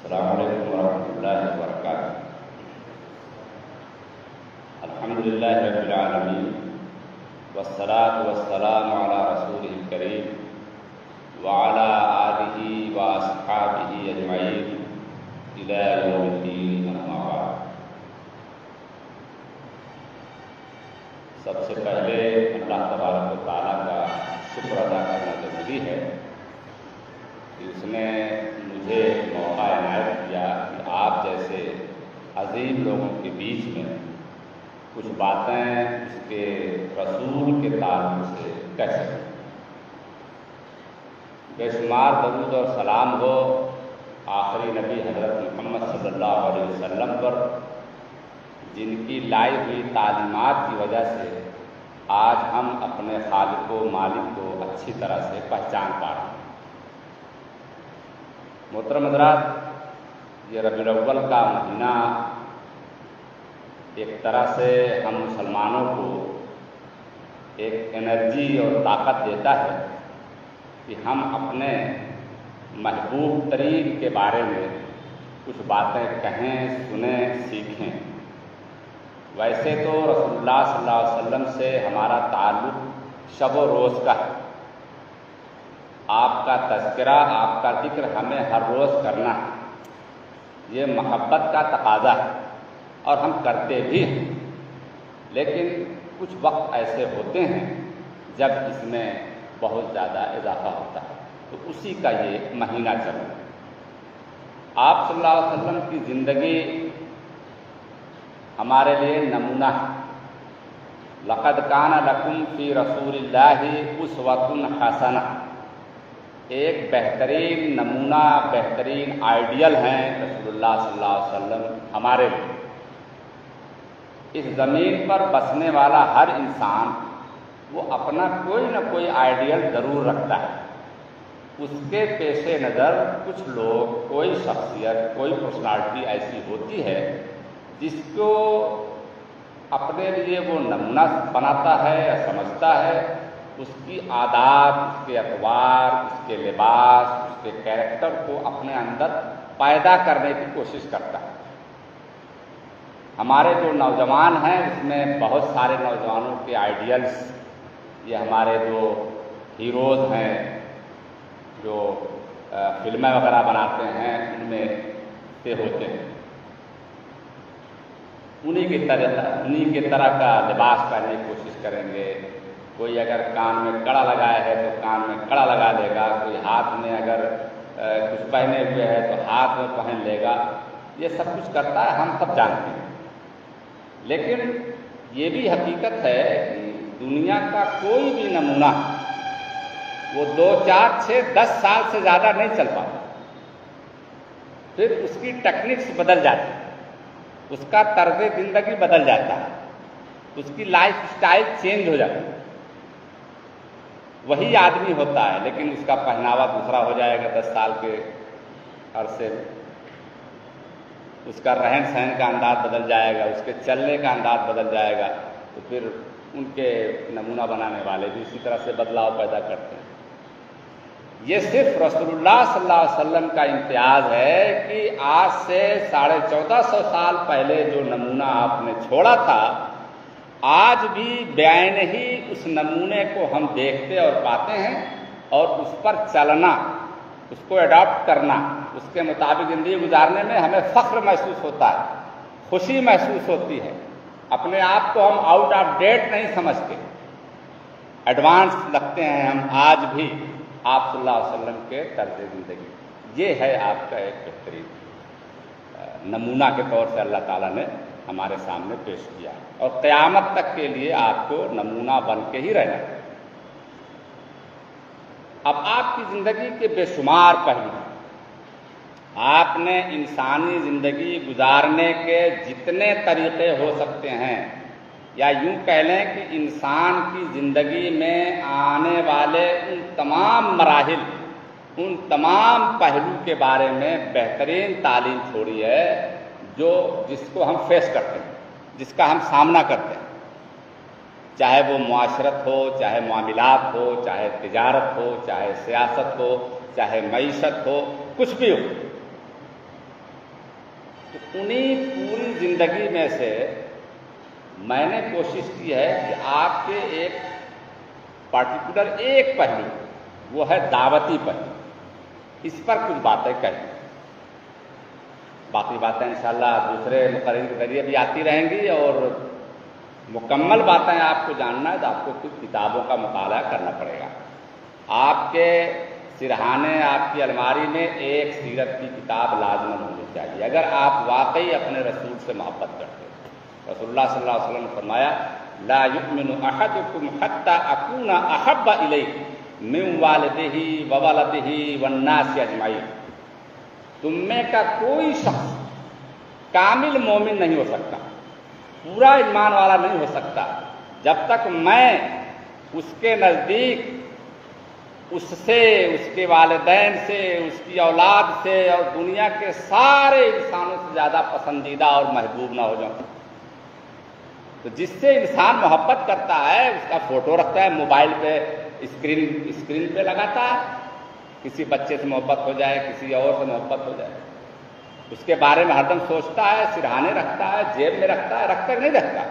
السلام علیکم ورحمۃ اللہ وبرکاتہ۔ الحمدللہ رب العالمین والصلاة والسلام علی رسولہ الکریم وعلی آلہ واصحابہ اجمعین الی یوم الدین، اما بعد۔ سب سے پہلے اللہ تبارک و تعالیٰ کا شکر ادا کرنا ضروری ہے کہ اس نے مجھے موقع عنایت کیا کہ آپ جیسے عظیم لوگوں کے بیچ میں کچھ باتیں اس کے رسول کے تعلق سے کہہ سکیں۔ بے شمار درود اور سلام ہو آخری نبی حضرت محمد صلی اللہ علیہ وسلم پر، جن کی لائی ہوئی تعلیمات کی وجہ سے آج ہم اپنے خالق و مالک کو اچھی طرح سے پہچان پا رہے ہیں۔ محترم حضرات، یہ ربیع الاول کا مہینہ ایک طرح سے ہم مسلمانوں کو ایک انرجی اور طاقت دیتا ہے کہ ہم اپنے محبوب ترین کے بارے میں کچھ باتیں کہیں، سنیں، سیکھیں۔ ویسے تو رسول اللہ صلی اللہ علیہ وسلم سے ہمارا تعلق شب و روز کا ہے۔ آپ کا تذکرہ، آپ کا ذکر ہمیں ہر روز کرنا ہے، یہ محبت کا تقاضا ہے اور ہم کرتے بھی ہیں۔ لیکن کچھ وقت ایسے ہوتے ہیں جب اس میں بہت زیادہ اضافہ ہوتا ہے، تو اسی کا یہ مہینہ چل رہا ہے۔ آپ صلی اللہ علیہ وسلم کی زندگی ہمارے لیے نمونہ ہے۔ لقد کان لکم فی رسول اللہ اسوۃ حسنہ، ایک بہترین نمونہ، بہترین آئیڈیل ہیں رسول اللہ صلی اللہ علیہ وسلم ہمارے لیے۔ اس زمین پر بسنے والا ہر انسان وہ اپنا کوئی نہ کوئی آئیڈیل ضرور رکھتا ہے۔ اس کے پیش نظر کچھ لوگ، کوئی شخصیت، کوئی پرسنالٹی ایسی ہوتی ہے جس کو اپنے لیے وہ نمونہ بناتا ہے یا سمجھتا ہے۔ اس کی عادات، اس کے اطوار، اس کے لباس، اس کے کیریکٹر کو اپنے اندر پیدا کرنے کی کوشش کرتا ہے۔ ہمارے جو نوجوان ہیں اس میں بہت سارے نوجوانوں کے آئیڈیلز، یہ ہمارے جو ہیروز ہیں جو فلمیں وغیرہ بناتے ہیں ان میں سے ہوتے ہیں۔ انہی کی طرح کا لباس پہننے کی کوشش کریں گے۔ کوئی اگر کان میں کڑا لگایا ہے تو کان میں کڑا لگا لے گا، کوئی ہاتھ میں اگر کچھ پہنے ہوئے ہے تو ہاتھ میں پہن لے گا۔ یہ سب کچھ کرتا ہے، ہم سب جانتے ہیں۔ لیکن یہ بھی حقیقت ہے کہ دنیا کا کوئی بھی نمونہ وہ 2، 4، 6، 10 سال سے زیادہ نہیں چل پاتا، پھر اس کی ٹیکنکس بدل جاتی ہے، اس کا طرز زندگی بدل جاتا ہے، اس کی لائف سٹائل چینج ہو جاتی ہے۔ وہی آدمی ہوتا ہے لیکن اس کا پہناوا دوسرا ہو جائے گا 10 سال کے عرصے میں۔ اس کا رہن سہن کا انداز بدل جائے گا، اس کے چلنے کا انداز بدل جائے گا، تو پھر ان کے نمونہ بنانے والے بھی اسی طرح سے بدلاؤ پیدا کرتے ہیں۔ یہ صرف رسول اللہ صلی اللہ علیہ وسلم کا امتیاز ہے کہ آج سے 1450 سال پہلے جو نمونہ آپ نے چھوڑا تھا، آج بھی بعین ہی اس نمونے کو ہم دیکھتے اور پاتے ہیں، اور اس پر چلنا، اس کو اڈاپٹ کرنا، اس کے مطابق زندگی گزارنے میں ہمیں فخر محسوس ہوتا ہے، خوشی محسوس ہوتی ہے۔ اپنے آپ کو ہم آؤٹ آف ڈیٹ نہیں سمجھتے، ایڈوانس لگتے ہیں ہم آج بھی آپ صلی اللہ علیہ وسلم کے طرز زندگی۔ یہ ہے آپ کا ایک بہترین نمونہ کے طور سے اللہ تعالیٰ نے ہمارے سامنے پیش کیا، اور قیامت تک کے لیے آپ کو نمونہ بن کے ہی رہنا ہے۔ اب آپ کی زندگی کے بے شمار پہلو ہیں۔ آپ نے انسانی زندگی گزارنے کے جتنے طریقے ہو سکتے ہیں، یا یوں کہہ لیں کہ انسان کی زندگی میں آنے والے ان تمام مراحل، ان تمام پہلو کے بارے میں بہترین تعلیم چھوڑی ہے جس کو ہم فیس کرتے ہیں، جس کا ہم سامنا کرتے ہیں، چاہے وہ معاشرت ہو، چاہے معاملات ہو، چاہے تجارت ہو، چاہے سیاست ہو، چاہے معیشت ہو، کچھ بھی ہو۔ تو انہیں پوری زندگی میں سے میں نے کوشش کی ہے کہ آپ کے ایک پرٹیکولر ایک پہلو، وہ ہے دعوتی پہلو، اس پر کچھ باتیں کہیں۔ باقی باتیں انشاءاللہ دوسرے مقررین کے ذریعے بھی آتی رہیں گی، اور مکمل باتیں آپ کو جاننا ہے تو آپ کو کچھ کتابوں کا مطالعہ کرنا پڑے گا۔ آپ کے سرہانے، آپ کی الماری میں ایک سیرت کی کتاب لازماً ہونی چاہیے، اگر آپ واقعی اپنے رسول سے محبت کرتے ہیں۔ رسول اللہ صلی اللہ علیہ وسلم نے فرمایا لا یؤمن احدکم حتی اکون احب الیہ من والدہ وولدہ والناس اجمعین، تم میں کا کوئی شخص کامل مومن نہیں ہو سکتا، پورا ایمان والا نہیں ہو سکتا جب تک میں اس کے نزدیک اس سے، اس کے والدین سے، اس کی اولاد سے اور دنیا کے سارے انسانوں سے زیادہ پسندیدہ اور محبوب نہ ہو جاؤں۔ تو جس سے انسان محبت کرتا ہے اس کا فوٹو رکھتا ہے موبائل پہ، اسکرین پہ لگاتا ہے، کسی بچے سے محبت ہو جائے، کسی اور سے محبت ہو جائے، اس کے بارے میں ہردم سوچتا ہے، سرہانے رکھتا ہے، جیب میں رکھتا ہے، رکھ کر نہیں رکھتا۔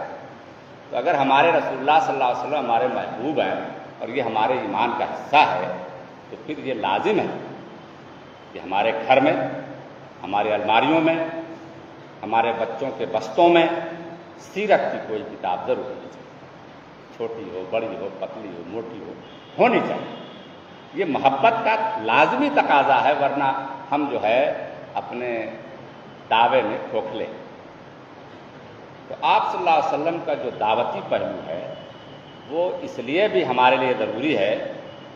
تو اگر ہمارے رسول اللہ صلی اللہ علیہ وسلم ہمارے محبوب ہیں اور یہ ہمارے ایمان کا حصہ ہے، تو پھر یہ لازم ہے کہ ہمارے گھر میں، ہماری الماریوں میں، ہمارے بچوں کے بستوں میں سیرت کی کوئی کتاب ضرور ہونی چاہیے، چھوٹی ہو، بڑی ہو، پتلی ہو، موٹی ہو، ہونی چاہیے۔ یہ محبت کا لازمی تقاضا ہے، ورنہ ہم جو ہے اپنے دعوے میں کھوکھلے۔ تو آپ صلی اللہ علیہ وسلم کا جو دعوتی پہلو ہے وہ اس لیے بھی ہمارے لیے ضروری ہے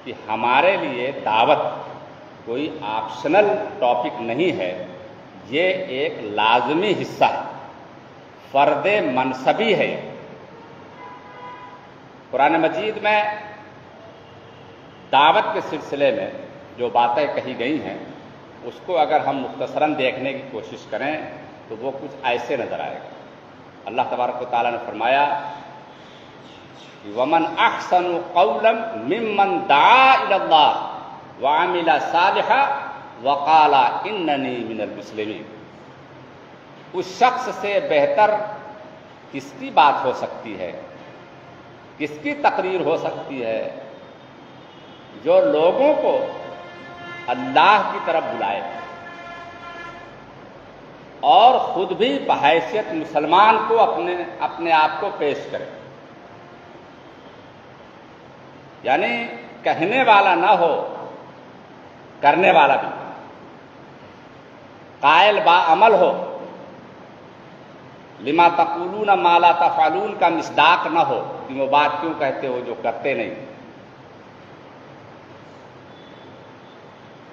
کہ ہمارے لیے دعوت کوئی آپشنل ٹاپک نہیں ہے، یہ ایک لازمی حصہ ہے، فرض منصبی ہے۔ قرآن مجید میں دعوت کے سلسلے میں جو باتیں کہی گئی ہیں اس کو اگر ہم مختصراً دیکھنے کی کوشش کریں تو وہ کچھ ایسے نظر آئے گا۔ اللہ تبارک و تعالیٰ نے فرمایا وَمَنْ أَحْسَنُ قَوْلًا مِّمَّنْ دَعَا إِلَى اللَّهِ وَعَمِلَ صَالِحًا وَقَالَ إِنَّنِي مِنَ الْمُسْلِمِينَ، اس شخص سے بہتر کس کی بات ہو سکتی ہے، کس کی تقریر ہو سکتی ہے جو لوگوں کو اللہ کی طرف بلائے اور خود بھی بحیثیت مسلمان کو اپنے آپ کو پیش کرے، یعنی کہنے والا نہ ہو، کرنے والا بھی، قائل با عمل ہو، لما تقولون ما لا تفعلون کا مصداق نہ ہو کہ وہ بات کیوں کہتے ہو جو کرتے نہیں۔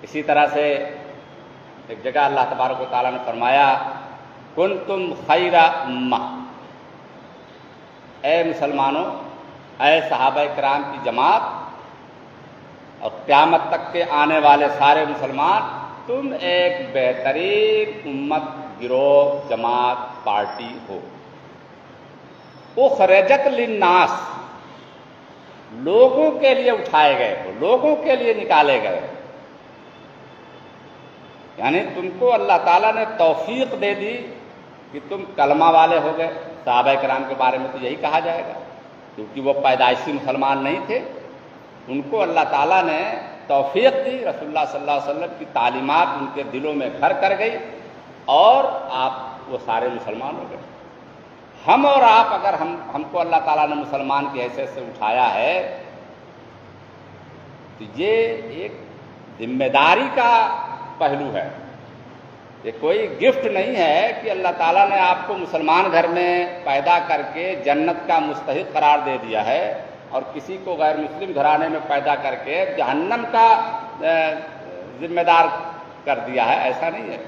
اسی طرح سے ایک جگہ اللہ تبارک و تعالیٰ نے فرمایا کنتم خیر امہ، اے مسلمانوں، اے صحابہ کرام کی جماعت اور قیامت تک کے آنے والے سارے مسلمان، تم ایک بہترین امت، گروہ، جماعت، پارٹی ہو۔ اخرجت للناس، لوگوں کے لیے اٹھائے گئے ہو، لوگوں کے لیے نکالے گئے ہو، یعنی تم کو اللہ تعالیٰ نے توفیق دے دی کہ تم کلمہ والے ہو گئے۔ صحابہ کرام کے بارے میں تو یہی کہا جائے گا، کیونکہ وہ پیدائشی مسلمان نہیں تھے، ان کو اللہ تعالیٰ نے توفیق دی، رسول اللہ صلی اللہ علیہ وسلم کی تعلیمات ان کے دلوں میں گھر کر گئی اور آپ وہ سارے مسلمان ہو گئے۔ ہم اور آپ اگر ہم کو اللہ تعالیٰ نے مسلمان کی حیثیت سے اٹھایا ہے تو یہ ایک ذمہ داری کا پہلو ہے، یہ کوئی گفٹ نہیں ہے کہ اللہ تعالیٰ نے آپ کو مسلمان گھر میں پیدا کر کے جنت کا مستحق قرار دے دیا ہے اور کسی کو غیر مسلم گھرانے میں پیدا کر کے جہنم کا ذمہ دار کر دیا ہے، ایسا نہیں ہے۔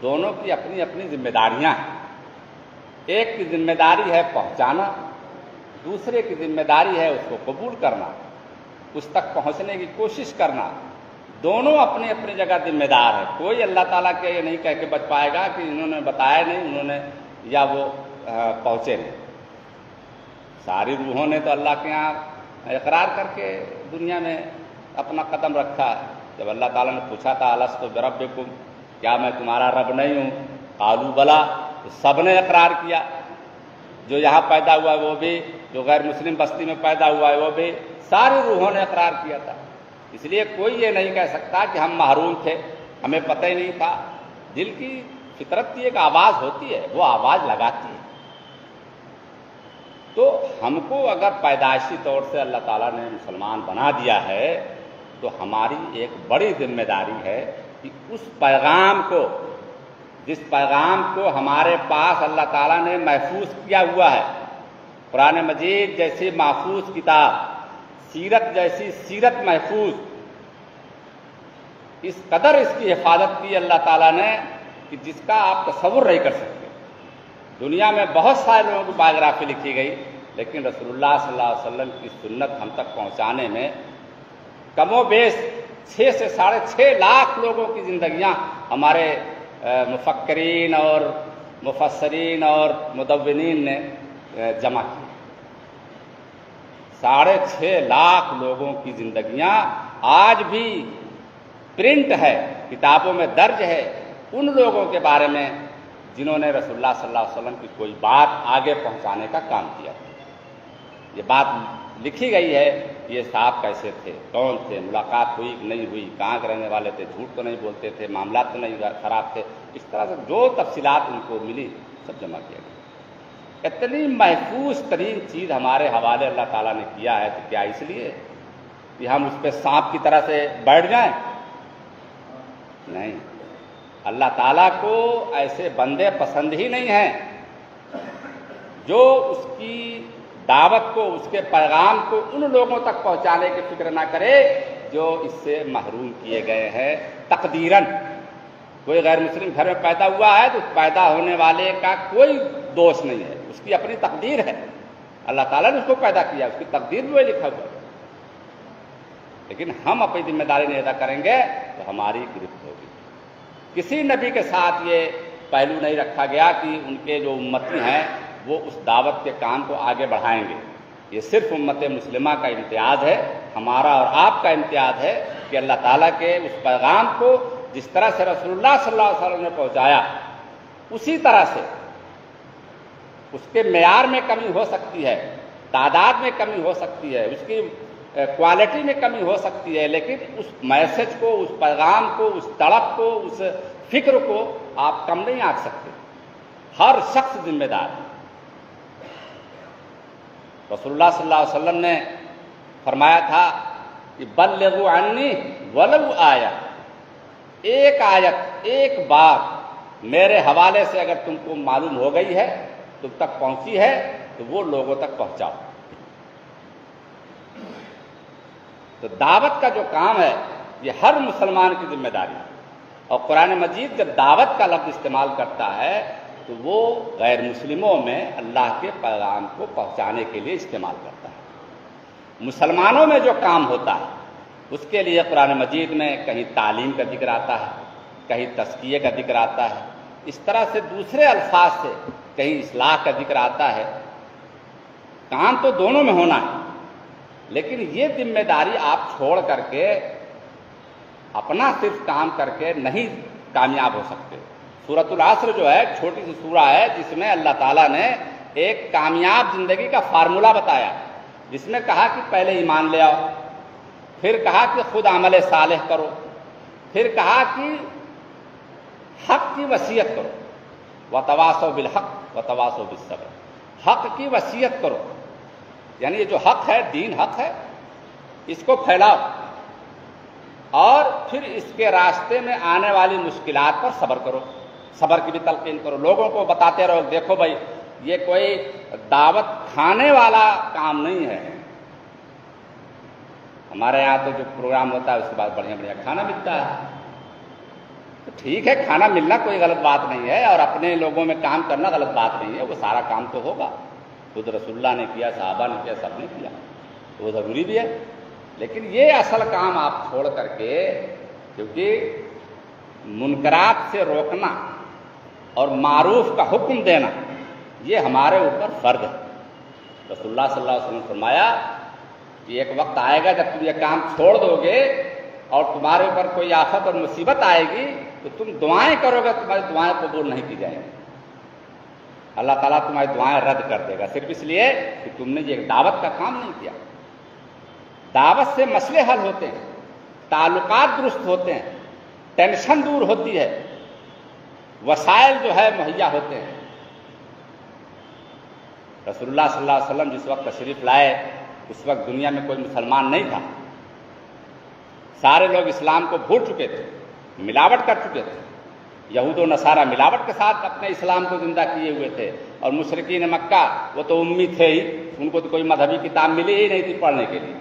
دونوں کی اپنی اپنی ذمہ داریاں ہیں، ایک کی ذمہ داری ہے پہنچانا، دوسرے کی ذمہ داری ہے اس کو قبول کرنا، اس تک پہنچنے کی کوشش کرنا۔ دونوں اپنی اپنی جگہ ذمہ دار ہیں، کوئی اللہ تعالیٰ کے یہ نہیں کہہ کے بچ پائے گا کہ انہوں نے بتایا نہیں، انہوں نے یا وہ پہنچے نہیں۔ ساری روحوں نے تو اللہ کے یہاں اقرار کر کے دنیا میں اپنا قدم رکھا ہے۔ جب اللہ تعالیٰ نے پوچھا تھا الست بربکم، کیا میں تمہارا رب نہیں ہوں؟ قالوا بلا، تو سب نے اقرار کیا، جو یہاں پیدا ہوا ہے وہ بھی، جو غیر مسلم بستی میں پیدا ہوا ہے وہ بھی، ساری روحوں نے اقرار کیا تھا۔ اس لیے کوئی یہ نہیں کہہ سکتا کہ ہم محروم تھے، ہمیں پتہ ہی نہیں تھا۔ دل کی فطرت کی ایک آواز ہوتی ہے، وہ آواز لگاتی ہے۔ تو ہم کو اگر پیدائشی طور سے اللہ تعالیٰ نے مسلمان بنا دیا ہے تو ہماری ایک بڑی ذمہ داری ہے کہ اس پیغام کو، جس پیغام کو ہمارے پاس اللہ تعالیٰ نے محفوظ کیا ہوا ہے، قرآن مجید جیسی محفوظ کتاب، سیرت جیسی سیرت محفوظ، اس قدر اس کی حفاظت کی اللہ تعالیٰ نے کہ جس کا آپ تصور نہیں کر سکتے۔ دنیا میں بہت سارے لوگوں کی بایوگرافی لکھی گئی، لیکن رسول اللہ صلی اللہ علیہ وسلم کی سنت ہم تک پہنچانے میں کم و بیش 6 سے 6.5 لاکھ لوگوں کی زندگیاں ہمارے مفکرین اور مفسرین اور مدونین نے جمع کی۔ 6.5 لاکھ لوگوں کی زندگیاں آج بھی پرنٹ ہے، کتابوں میں درج ہے، ان لوگوں کے بارے میں جنہوں نے رسول اللہ صلی اللہ علیہ وسلم کی کوئی بات آگے پہنچانے کا کام کیا۔ یہ بات لکھی گئی ہے، یہ صاحب کیسے تھے، کون تھے، ملاقات ہوئی کہ نہیں ہوئی، کہاں کے رہنے والے تھے، جھوٹ تو نہیں بولتے تھے، معاملات تو نہیں خراب تھے، اس طرح سے جو تفصیلات ان کو ملی سب جمع کیا گیا۔ اتنی محفوظ ترین چیز ہمارے حوالے اللہ تعالیٰ نے کیا ہے، تو کیا اس لیے کہ ہم اس پہ سانپ کی طرح سے بیٹھ جائیں؟ نہیں، اللہ تعالیٰ کو ایسے بندے پسند ہی نہیں ہیں جو اس کی دعوت کو، اس کے پیغام کو ان لوگوں تک پہنچانے کی فکر نہ کرے جو اس سے محروم کیے گئے ہیں تقدیراً۔ کوئی غیر مسلم گھر میں پیدا ہوا ہے تو اس پیدا ہونے والے کا کوئی دوش نہیں ہے، اس کی اپنی تقدیر ہے، اللہ تعالیٰ نے اس کو پیدا کیا، اس کی تقدیر میں لکھا ہوا ہے۔ لیکن ہم اپنی ذمہ داری نہیں ادا کریں گے تو ہماری گرفت ہوگی۔ کسی نبی کے ساتھ یہ پہلو نہیں رکھا گیا کہ ان کے جو امتی ہیں وہ اس دعوت کے کام کو آگے بڑھائیں گے۔ یہ صرف امت مسلمہ کا امتیاز ہے، ہمارا اور آپ کا امتیاز ہے کہ اللہ تعالیٰ کے اس پیغام کو جس طرح سے رسول اللہ صلی اللہ علیہ وسلم نے پہنچایا، اسی طرح سے اس کے معیار میں کمی ہو سکتی ہے، تعداد میں کمی ہو سکتی ہے، اس کی کوالٹی میں کمی ہو سکتی ہے، لیکن اس میسج کو، اس پیغام کو، اس تڑپ کو، اس فکر کو آپ کم نہیں آنک سکتے۔ ہر شخص ذمہ دار ہے۔ رسول اللہ صلی اللہ علیہ وسلم نے فرمایا تھا کہ بلغوا عنی ولو آیہ، ایک آیت، ایک بات میرے حوالے سے اگر تم کو معلوم ہو گئی ہے، تم تک پہنچی ہے، تو وہ لوگوں تک پہنچاؤ۔ تو دعوت کا جو کام ہے یہ ہر مسلمان کی ذمہ داری ہے، اور قرآن مجید جب دعوت کا لفظ استعمال کرتا ہے تو وہ غیر مسلموں میں اللہ کے پیغام کو پہنچانے کے لیے استعمال کرتا ہے۔ مسلمانوں میں جو کام ہوتا ہے اس کے لیے قرآن مجید میں کہیں تعلیم کا ذکر آتا ہے، کہیں تزکیے کا ذکر آتا ہے، اس طرح سے دوسرے الفاظ سے کہیں اصلاح کا ذکر آتا ہے۔ کام تو دونوں میں ہونا ہے، لیکن یہ ذمہ داری آپ چھوڑ کر کے اپنا صرف کام کر کے نہیں کامیاب ہو سکتے۔ سورۃ العصر جو ہے چھوٹی سی سورہ ہے جس میں اللہ تعالیٰ نے ایک کامیاب زندگی کا فارمولہ بتایا، جس میں کہا کہ پہلے ایمان لے آؤ، پھر کہا کہ خود عمل صالح کرو، پھر کہا کہ حق کی وصیت کرو، وتواصوا بالحق وتواصوا بالصبر، حق کی وصیت کرو، یعنی یہ جو حق ہے، دین حق ہے، اس کو پھیلاؤ، اور پھر اس کے راستے میں آنے والی مشکلات پر صبر کرو، صبر کی بھی تلقین کرو، لوگوں کو بتاتے رہو، دیکھو بھائی یہ کوئی دعوت کھانے والا کام نہیں ہے۔ ہمارے یہاں تو جو پروگرام ہوتا ہے اس کے بعد بڑھیا بڑھیا کھانا ملتا ہے، تو ٹھیک ہے، کھانا ملنا کوئی غلط بات نہیں ہے، اور اپنے لوگوں میں کام کرنا غلط بات نہیں ہے، وہ سارا کام تو ہوگا، خود رسول اللہ نے کیا، صحابہ نے کیا، سب نے کیا، تو وہ ضروری بھی ہے۔ لیکن یہ اصل کام آپ چھوڑ کر کے، کیونکہ منکرات سے روکنا اور معروف کا حکم دینا یہ ہمارے اوپر فرض ہے۔ رسول اللہ صلی اللہ علیہ وسلم نے فرمایا کہ ایک وقت آئے گا جب تم یہ کام چھوڑ دو گے اور تمہارے اوپر کوئی آفت اور مصیبت آئے گی تو تم دعائیں کرو گے، تمہاری دعائیں قبول نہیں کی جائیں گی، اللہ تعالیٰ تمہاری دعائیں رد کر دے گا، صرف اس لیے کہ تم نے یہ دعوت کا کام نہیں کیا۔ دعوت سے مسئلے حل ہوتے ہیں، تعلقات درست ہوتے ہیں، ٹینشن دور ہوتی ہے، وسائل جو ہے مہیا ہوتے ہیں۔ رسول اللہ صلی اللہ علیہ وسلم جس وقت تشریف لائے اس وقت دنیا میں کوئی مسلمان نہیں تھا، سارے لوگ اسلام کو بھول چکے تھے، ملاوٹ کر چکے تھے، یہود و نصارہ ملاوٹ کے ساتھ اپنے اسلام کو زندہ کیے ہوئے تھے، اور مشرکین مکہ وہ تو امی تھے ہی، ان کو تو کوئی مذہبی کتاب ملی ہی نہیں تھی پڑھنے کے لیے۔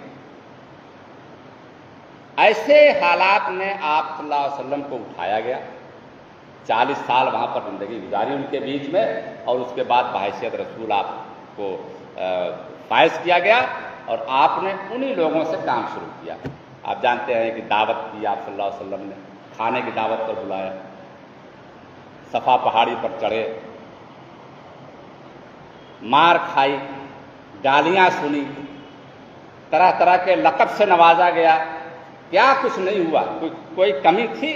ایسے حالات میں آپ صلی اللہ علیہ وسلم کو اٹھایا گیا، 40 سال وہاں پر زندگی گزاری ان کے بیچ میں، اور اس کے بعد بحیثیت رسول آپ کو فائز کیا گیا، اور آپ نے انہی لوگوں سے کام شروع کیا۔ آپ جانتے ہیں کہ دعوت کی آپ صلی اللہ علیہ وسلم نے، کھانے کی دعوت پر بلایا، صفا پہاڑی پر چڑھے، مار کھائی، گالیاں سنی، طرح طرح کے لقب سے نوازا گیا، کیا کچھ نہیں ہوا، کوئی کمی تھی؟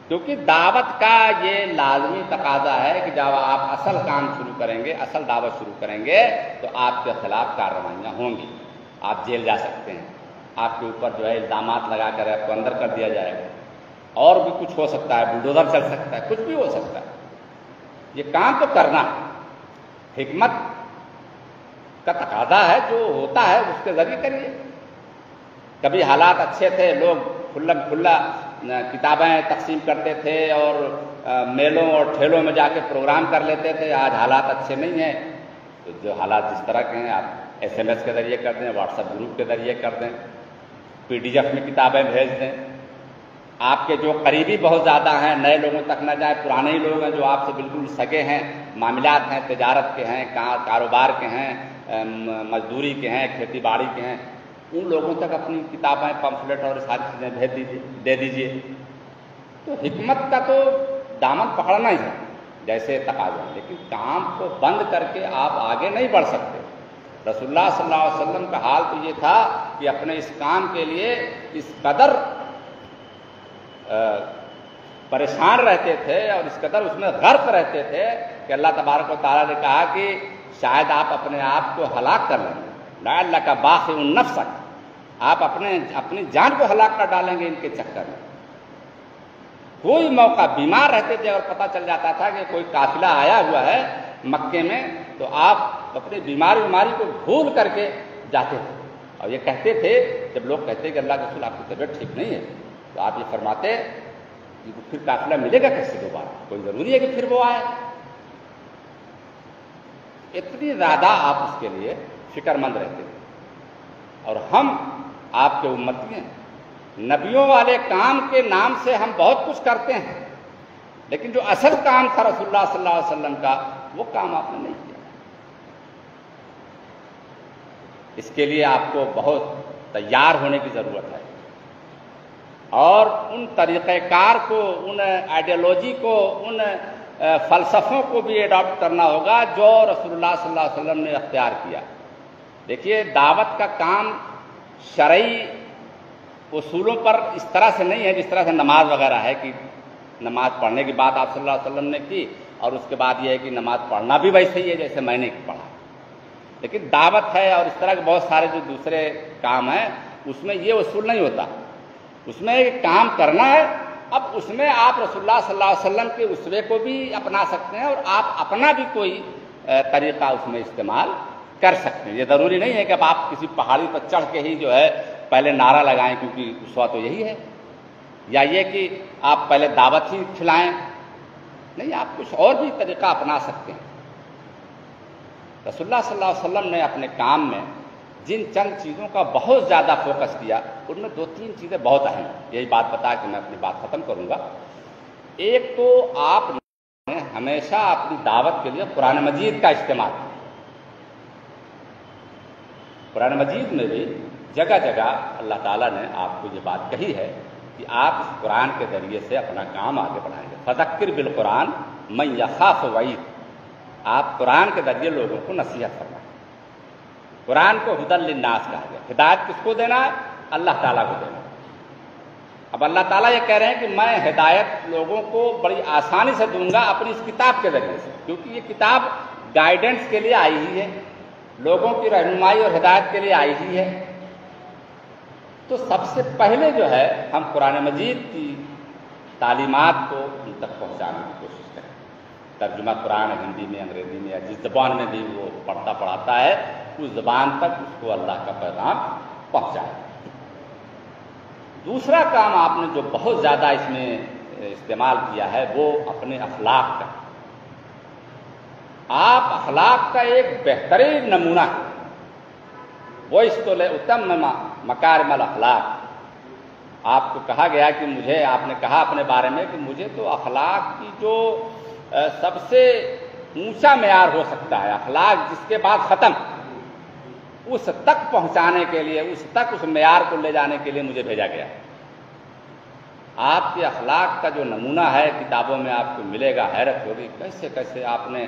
کیونکہ دعوت کا یہ لازمی تقاضا ہے کہ جب آپ اصل کام شروع کریں گے، اصل دعوت شروع کریں گے تو آپ کے خلاف کارروائیاں ہوں گی، آپ جیل جا سکتے ہیں، آپ کے اوپر جو ہے الزامات لگا کر آپ کو اندر کر دیا جائے گا، اور بھی کچھ ہو سکتا ہے، بلڈوزر چل سکتا ہے، کچھ بھی ہو سکتا ہے۔ یہ کام تو کرنا ہے، حکمت کا تقاضا ہے، جو ہوتا ہے اس کے ذریعے کریے۔ کبھی حالات اچھے تھے، لوگ کھلا کتابیں تقسیم کرتے تھے اور میلوں اور ٹھیلوں میں جا کے پروگرام کر لیتے تھے، آج حالات اچھے نہیں ہیں تو جو حالات جس طرح کے ہیں آپ SMS کے ذریعے کر دیں، واٹس ایپ گروپ کے ذریعے کر دیں، PDF میں کتابیں بھیج دیں، آپ کے جو قریبی بہت زیادہ ہیں نئے لوگوں تک نہ جائیں، پرانے ہی لوگ ہیں جو آپ سے بالکل سگے ہیں، معاملات ہیں، تجارت کے ہیں، کاروبار کے ہیں، مزدوری کے ہیں، کھیتی باڑی کے ہیں، ان لوگوں تک اپنی کتابیں، پمفلٹ اور ساری چیزیں دے دیجیے۔ تو حکمت کا تو دامن پکڑنا ہی ہے جیسے تقاضا، لیکن کام کو بند کر کے آپ آگے نہیں بڑھ سکتے۔ رسول اللہ صلی اللہ علیہ وسلم کا حال تو یہ تھا کہ اپنے اس کام کے لیے اس قدر پریشان رہتے تھے اور اس قدر اس میں غرق رہتے تھے کہ اللہ تبارک و تعالیٰ نے کہا کہ شاید آپ اپنے آپ کو ہلاک کر لیں گے، لعلک باخع نفسک، آپ اپنی جان کو ہلاک کر ڈالیں گے ان کے چکر میں۔ کوئی موقع بیمار رہتے تھے اور پتہ چل جاتا تھا کہ کوئی قافلہ آیا ہوا ہے مکے میں تو آپ اپنی بیماری کو بھول کر کے جاتے تھے، اور یہ کہتے تھے جب لوگ کہتے کہ اللہ کے رسول آپ کی طبیعت ٹھیک نہیں ہے تو آپ یہ فرماتے کہ پھر قافلہ ملے گا کیسے دوبارہ، کوئی ضروری ہے کہ پھر وہ آئے۔ اتنی زیادہ آپ اس کے لیے فکر مند رہتے تھے، اور ہم آپ کے امتی ہیں، نبیوں والے کام کے نام سے ہم بہت کچھ کرتے ہیں، لیکن جو اصل کام تھا رسول اللہ صلی اللہ علیہ وسلم کا وہ کام آپ نے نہیں کیا۔ اس کے لیے آپ کو بہت تیار ہونے کی ضرورت ہے، اور ان طریقہ کار کو، ان آئیڈیالوجی کو، ان فلسفوں کو بھی اڈاپٹ کرنا ہوگا جو رسول اللہ صلی اللہ علیہ وسلم نے اختیار کیا۔ دیکھیے دعوت کا کام شرعی اصولوں پر اس طرح سے نہیں ہے جس طرح سے نماز وغیرہ ہے کہ نماز پڑھنے کی بات آپ صلی اللہ علیہ وسلم نے کی، اور اس کے بعد یہ ہے کہ نماز پڑھنا بھی ویسے ہی ہے جیسے میں نے پڑھا، لیکن دعوت ہے اور اس طرح کے بہت سارے جو دوسرے کام ہیں اس میں یہ اصول نہیں ہوتا، اس میں ایک کام کرنا ہے۔ اب اس میں آپ رسول اللہ صلی اللہ علیہ وسلم کے اسوے کو بھی اپنا سکتے ہیں اور آپ اپنا بھی کوئی طریقہ اس میں استعمال کر سکتے ہیں۔ یہ ضروری نہیں ہے کہ اب آپ کسی پہاڑی پر چڑھ کے ہی جو ہے پہلے نعرہ لگائیں کیونکہ اسوا تو یہی ہے، یا یہ کہ آپ پہلے دعوت ہی کھلائیں، نہیں، آپ کچھ اور بھی طریقہ اپنا سکتے ہیں۔ رسول اللہ صلی اللہ علیہ وسلم نے اپنے کام میں جن چند چیزوں کا بہت زیادہ فوکس کیا ان میں 2-3 چیزیں بہت اہم ہیں، یہی بات بتا کے میں اپنی بات ختم کروں گا۔ ایک تو آپ نے ہمیشہ اپنی دعوت کے لیے قرآن مجید کا استعمال کیا۔ قرآن مجید میں بھی جگہ جگہ اللہ تعالیٰ نے آپ کو یہ بات کہی ہے کہ آپ اس قرآن کے ذریعے سے اپنا کام آگے بڑھائیں گے۔ فذکر بالقرآن من یخاف وعید، آپ قرآن کے ذریعے لوگوں کو نصیحت فرمائیں۔ قرآن کو ہدی للناس کہا گیا، ہدایت کس کو دینا ہے؟ اللہ تعالیٰ کو دینا۔ اب اللہ تعالیٰ یہ کہہ رہے ہیں کہ میں ہدایت لوگوں کو بڑی آسانی سے دوں گا اپنی اس کتاب کے ذریعے سے، کیونکہ یہ کتاب گائیڈنس کے لیے آئی ہی ہے، لوگوں کی رہنمائی اور ہدایت کے لیے آئی ہی ہے۔ تو سب سے پہلے جو ہے ہم قرآن مجید کی تعلیمات کو ان تک پہنچانے کی کوشش کریں۔ ترجمہ قرآن ہندی میں، انگریزی میں یا جس زبان میں بھی وہ پڑھتا پڑھاتا ہے اس زبان تک اس کو اللہ کا پیغام پہنچائے۔ دوسرا کام آپ نے جو بہت زیادہ اس میں استعمال کیا ہے وہ اپنے اخلاق کا۔ آپ اخلاق کا ایک بہترین نمونہ ہے، وہ اس تو لے اتم مکارم الاخلاق۔ آپ کو کہا گیا کہ مجھے، آپ نے کہا اپنے بارے میں کہ مجھے تو اخلاق کی جو سب سے اونچا معیار ہو سکتا ہے، اخلاق جس کے بعد ختم، اس تک پہنچانے کے لیے، اس تک اس معیار کو لے جانے کے لیے مجھے بھیجا گیا۔ آپ کے اخلاق کا جو نمونہ ہے کتابوں میں آپ کو ملے گا، حیرت ہوگی کیسے کیسے آپ نے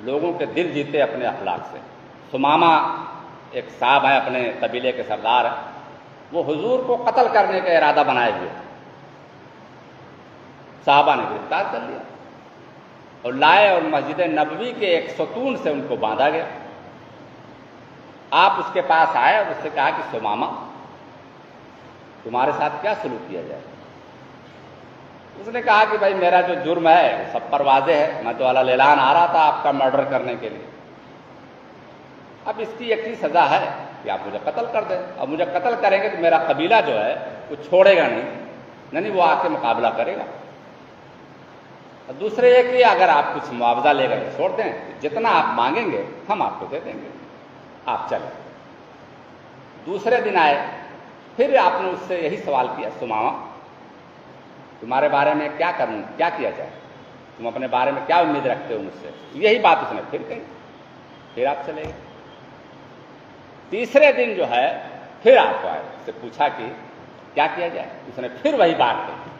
لوگوں کے دل جیتے اپنے اخلاق سے۔ ثمامہ ایک صاحب ہیں، اپنے قبیلے کے سردار ہیں، وہ حضور کو قتل کرنے کا ارادہ بنائے ہوئے، صحابہ نے گرفتار کر لیا اور لائے اور مسجد نبوی کے ایک ستون سے ان کو باندھا گیا۔ آپ اس کے پاس آئے اور اس سے کہا کہ ثمامہ تمہارے ساتھ کیا سلوک کیا جائے؟ اس نے کہا کہ بھائی میرا جو جرم ہے وہ سب پر واضح ہے، میں تو علی اعلان آ رہا تھا آپ کا مرڈر کرنے کے لیے، اب اس کی ایک ہی سزا ہے کہ آپ مجھے قتل کر دیں، اب مجھے قتل کریں گے تو میرا قبیلہ جو ہے وہ چھوڑے گا نہیں، وہ آ کے مقابلہ کرے گا۔ اور دوسرے یہ کہ اگر آپ کچھ معاوضہ لے کر چھوڑ دیں، جتنا آپ مانگیں گے ہم آپ کو دے دیں گے، آپ چلیں۔ دوسرے دن آئے، پھر آپ نے اس سے یہی سوال کیا، ثمامہ تمہارے بارے میں کیا کروں، کیا کیا جائے، تم اپنے بارے میں کیا امید رکھتے ہو مجھ سے؟ یہی بات اس نے پھر کہی، پھر آپ چلے گئے۔ تیسرے دن جو ہے پھر آپ کو آئے، اس سے پوچھا کہ کیا کیا جائے، اس نے پھر وہی بات کہی۔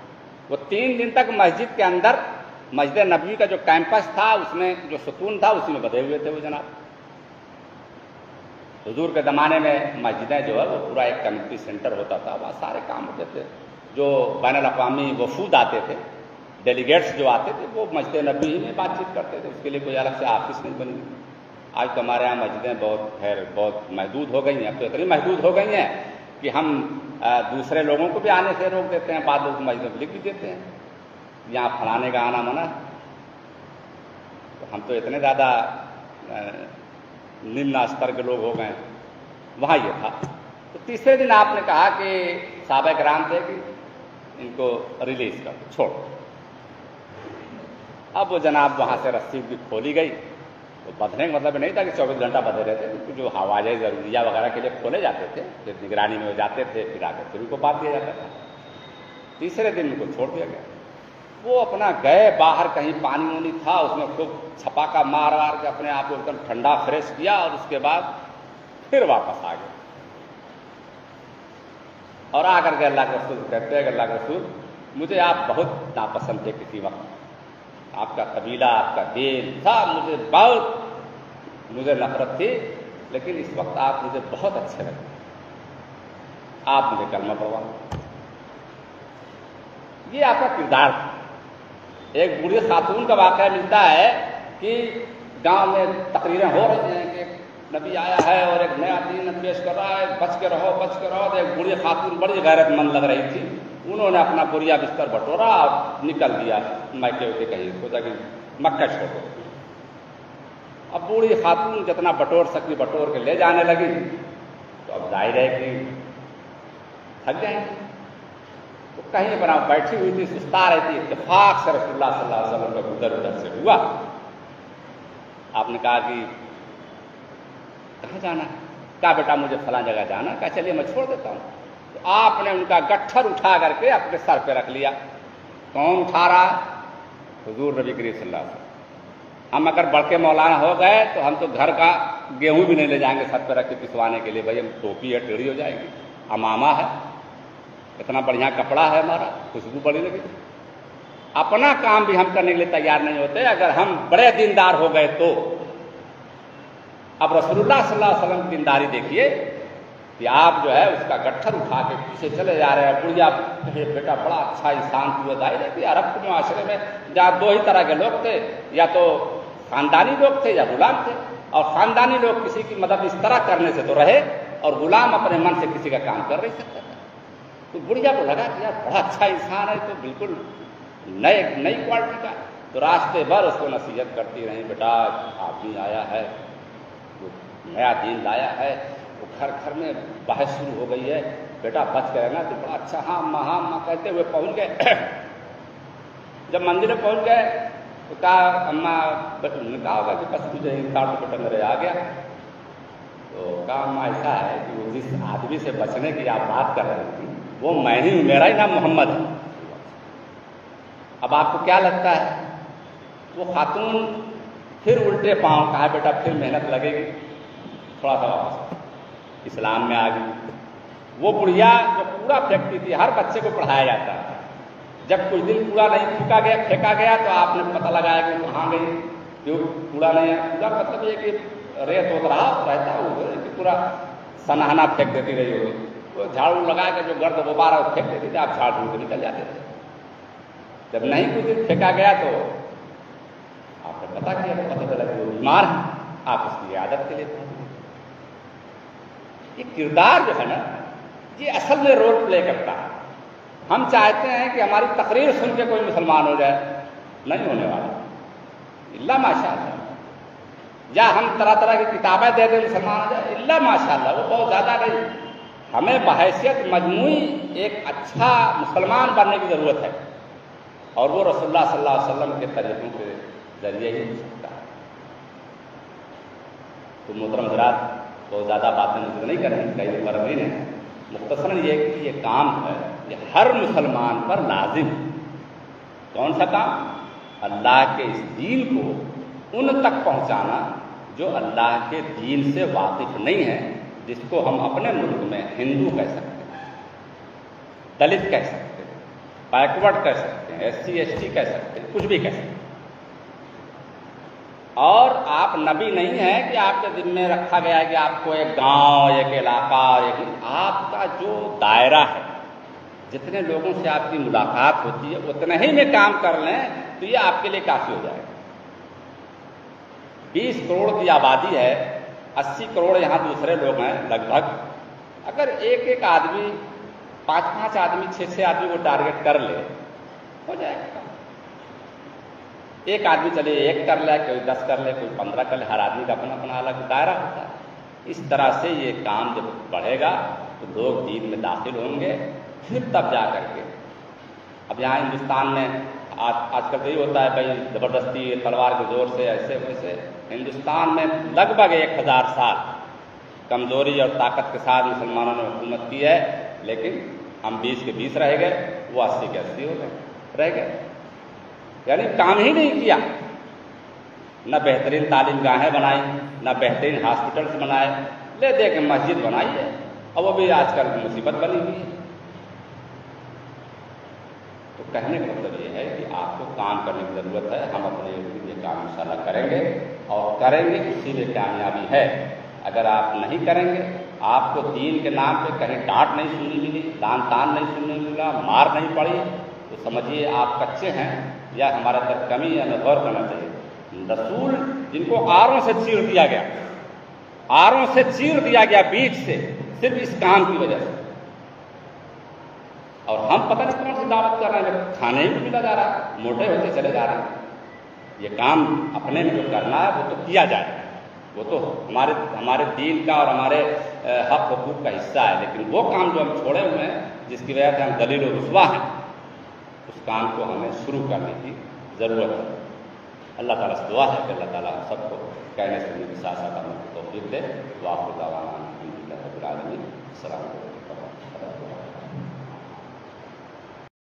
وہ 3 دن تک مسجد کے اندر، مسجد نبوی کا جو کیمپس تھا اس میں جو ستون تھا اسی میں بدھے ہوئے تھے وہ جناب۔ حضور کے زمانے میں مسجدیں جو ہے وہ پورا ایک کمیونٹی سینٹر ہوتا تھا، وہاں سارے کام ہوتے تھے، جو بین الاقوامی وفود آتے تھے، ڈیلیگیٹس جو آتے تھے وہ مسجد نبوی میں بات چیت کرتے تھے، اس کے لیے کوئی الگ سے آفس نہیں بنی۔ آج تو ہمارے یہاں مسجدیں بہت محدود ہو گئی ہیں، اب تو اتنی محدود ہو گئی ہیں کہ ہم دوسرے لوگوں کو بھی آنے سے روک دیتے ہیں، بعض لوگ مسجدوں کو لکھ بھی دیتے ہیں یہاں فلانے کا آنا منع۔ تو ہم تو اتنے زیادہ نمن استر کے لوگ ہو گئے، وہاں یہ تھا۔ تو تیسرے دن آپ نے کہا کہ صحابہ کرام تھے کہ ان کو ریلیز کر دو، چھوڑ۔ اب وہ جناب وہاں سے رسی کی کھولی گئی، تو بدھنے کا مطلب نہیں تھا کہ 24 گھنٹہ بدھے رہتے تھے، جو حوالے ضروریہ وغیرہ کے لیے کھولے جاتے تھے، پھر نگرانی میں ہو جاتے تھے، پھر آ کے پھر ان کو باندھ دیا جاتا تھا۔ تیسرے دن ان کو چھوڑ دیا گیا۔ وہ اپنا گئے باہر، کہیں پانی وانی تھا اس میں خوب چھپاکا مار کے اپنے آپ کو ایک دم ٹھنڈا فریش کیا، اور اس کے بعد پھر واپس آ گئے، اور آ کر کے اللہ کے رسول کہتے ہیں کہ اللہ کے رسول مجھے آپ بہت ناپسند تھے، کسی وقت آپ کا قبیلہ، آپ کا دین سب مجھے نفرت تھی، لیکن اس وقت آپ مجھے بہت اچھے لگتے، آپ مجھے کلمہ پڑھوا۔ یہ آپ کا کردار تھا۔ ایک بوڑھی خاتون کا واقعہ ملتا ہے کہ گاؤں میں تقریریں ہو رہی ہیں کہ نبی آیا ہے اور ایک نیا دین پیش کر رہا ہے، بچ کے رہو بچ کے رہو۔ تو ایک بوڑھی خاتون بڑی غیرت مند لگ رہی تھی، انہوں نے اپنا بوریا بستر بٹورا اور نکل دیا میکے ہوتے، کہیں سوچا کہ مکہ چھوڑ دو۔ اب بوڑھی خاتون جتنا بٹور سکی بٹور کے لے جانے لگی، تو اب ظاہر ہے کہ تھک جائیں گے، تو کہیں پر آپ بیٹھی ہوئی تھی، سستا رہی تھی، اتفاق سے رسول اللہ صلی اللہ علیہ وسلم کا گزر ادھر سے ہوا۔ آپ نے کہا کہ کہاں جانا ہے؟ کہا بیٹا مجھے فلاں جگہ جانا، کہا چلیے میں چھوڑ دیتا ہوں۔ تو آپ نے ان کا گٹھر اٹھا کر کے اپنے سر پہ رکھ لیا۔ کون اٹھا رہا ہے؟ حضور نبی کریم صلی اللہ علیہ وسلم۔ ہم اگر بڑھ کے مولانا ہو گئے تو ہم تو گھر کا گیہوں بھی نہیں لے جائیں گے سر پہ رکھ کے پسوانے کے لیے، بھائی ہم ٹوپی ہے ٹیڑھی ہو جائے گی، امامہ ہے، اتنا بڑھیا کپڑا ہے ہمارا، خوشبو بڑی لگے گی۔ اپنا کام بھی ہم کرنے کے لیے تیار نہیں ہوتے، اگر ہم بڑے دیندار ہو گئے تو۔ اب رسول اللہ صلی اللہ علیہ وسلم کی دینداری دیکھیے، کہ آپ جو ہے اس کا گٹھر اٹھا کے پیچھے چلے جا رہے ہیں. بڑھیا بیٹا بڑا اچھا انسان ہوا. ظاہر ہے کہ عرب کے معاشرے میں جہاں دو ہی طرح کے لوگ تھے, یا تو خاندانی لوگ تھے یا غلام تھے. اور خاندانی لوگ کسی کی مدد اس طرح کرنے سے تو رہے, اور غلام اپنے من سے کسی کا کام کر نہیں سکتا تھا. تو بڑھیا کو لگا کہ یار بڑا اچھا انسان ہے, تو بالکل نئی کوالٹی کا. تو راستے بھر اس کو نصیحت کرتی رہی, بیٹا آدمی آیا ہے جو نیا دین لایا ہے, وہ گھر گھر میں بحث شروع ہو گئی ہے, بیٹا بچ کے رہنا. تو بڑا اچھا ہاں ماں کہتے ہوئے پہنچ گئے. جب منزل میں پہنچ گئے تو کہا اماں, نے کہا ہوگا کہ بس مجھے کارڈ بیٹا میرے آ گیا. تو کہا اماں ایسا ہے کہ وہ جس آدمی سے بچنے کی آپ بات کر رہے تھے وہ میں ہی ہوں, میرا ہی نام محمد ہے. اب آپ کو کیا لگتا ہے؟ وہ خاتون پھر الٹے پاؤں, کہا بیٹا پھر محنت لگے گی, تھوڑا سا واپس اسلام میں آ گئی. وہ بڑھیا جو کوڑا پھینکتی تھی, ہر بچے کو پڑھایا جاتا ہے, جب کچھ دن کوڑا نہیں پھینکا گیا تو آپ نے پتہ لگایا کہ کہاں گئی, کیوں کوڑا نہیں ہے. کوڑا مطلب یہ کہ ریت ہوتا رہتا ہوگا کہ پورا سنہنا پھینک دیتی رہی ہوگی. وہ جھاڑو لگا کے جو گرد غبار ہے وہ پھینک دیتی تھی, آپ جھاڑ کے نکل جاتے تھے. جب نہیں کچھ دن پھینکا گیا تو آپ نے پتا کیا, پتہ چلا کہ وہ بیمار ہے, آپ اس کی عادت کے لیے پہنچ گئے. یہ کردار جو ہے نا, یہ اصل میں رول پلے کرتا ہے. ہم چاہتے ہیں کہ ہماری تقریر سن کے کوئی مسلمان ہو جائے, نہیں ہونے والا اللہ ماشاء اللہ. یا ہم طرح طرح کی کتابیں دے دیں مسلمان ہو جائے, اللہ ماشاء اللہ, وہ بہت زیادہ نہیں. ہمیں بحیثیت مجموعی ایک اچھا مسلمان بننے کی ضرورت ہے, اور وہ رسول اللہ صلی اللہ علیہ وسلم کے طریقوں کے ذریعے ہی ہو سکتا ہے. تو محترم حضرات, بہت زیادہ باتیں مجھے نہیں کریں, کئی مرمین ہیں. مختصراً یہ کہ یہ کام ہے یہ ہر مسلمان پر لازم ہے. کون سا کام؟ اللہ کے اس دین کو ان تک پہنچانا جو اللہ کے دین سے واقف نہیں ہے, جس کو ہم اپنے ملک میں ہندو کہہ سکتے ہیں, دلت کہہ سکتے ہیں, بیکورڈ کہہ سکتے ہیں, SC ST کہہ سکتے ہیں, کچھ بھی کہہ سکتے ہیں. اور آپ نبی نہیں ہیں کہ آپ کے ذمے رکھا گیا ہے کہ آپ کو ایک گاؤں, ایک علاقہ, آپ کا جو دائرہ ہے, جتنے لوگوں سے آپ کی ملاقات ہوتی ہے اتنے ہی میں کام کر لیں تو یہ آپ کے لیے کافی ہو جائے گا. 20 کروڑ کی آبادی ہے, 80 کروڑ یہاں دوسرے لوگ ہیں لگ بھگ. اگر ایک آدمی 5 آدمی 6 آدمی کو ٹارگٹ کر لے, ہو جائے گا. ایک آدمی چلے 1 کر لے, کوئی 10 کر لے, کوئی 15 کر لے, ہر آدمی کا اپنا اپنا الگ دائرہ ہوتا ہے. اس طرح سے یہ کام جب بڑھے گا تو لوگ دین میں داخل ہوں گے, پھر تب جا کر کے. اب یہاں ہندوستان میں آج کل تو یہ ہوتا ہے بھائی زبردستی تلوار کے زور سے ایسے ویسے. ہندوستان میں لگ بھگ 1000 سال کمزوری اور طاقت کے ساتھ مسلمانوں نے حکومت کی ہے, لیکن ہم 20 کے 20 رہ گئے, وہ 80 کے 80 ہو گئے, رہ گئے. یعنی کام ہی نہیں کیا. نہ بہترین تعلیم گاہیں بنائی, نہ بہترین ہاسپٹلس بنائے, لے دے کے مسجد بنائی ہے, اور وہ بھی آج کل مصیبت بنی ہوئی ہے. تو کہنے کا مطلب یہ ہے کہ آپ کو کام کرنے کی ضرورت ہے. ہم اپنے یہ کام انشاءاللہ کریں گے, اور کریں گے اسی میں کامیابی ہے. اگر آپ نہیں کریں گے, آپ کو دین کے نام پہ کہیں ڈانٹ نہیں سننی ملی, دان تان نہیں سننے ملا, مار نہیں پڑی, تو سمجھیے آپ کچے ہیں یا ہمارے اندر کمی ہے, ہمیں غور کرنا چاہیے. رسول جن کو آروں سے چیر دیا گیا, آروں سے چیر دیا گیا بیچ سے, صرف اس کام کی وجہ سے. اور ہم پتہ نہیں کون سی دعوت کر رہے ہیں, کھانے ہی ملا جا رہا ہے, موٹے ہوتے چلے جا رہے ہیں. یہ کام اپنے میں جو کرنا ہے وہ تو کیا جائے, وہ تو ہمارے دین کا اور ہمارے حق حقوق کا حصہ ہے. لیکن وہ کام جو ہم چھوڑے ہوئے ہیں, جس کی وجہ سے ہم ذلیل و رسوا ہیں, اس کام کو ہمیں شروع کرنے کی ضرورت ہے. اللہ تعالیٰ سے دعا ہے کہ اللہ تعالیٰ سب کو کہنے سننے کے ساتھ ساتھ ہمیں توفیق دے. تو آپ کو دعوانا الحمدللہ رب العالمین. السلام علیکم.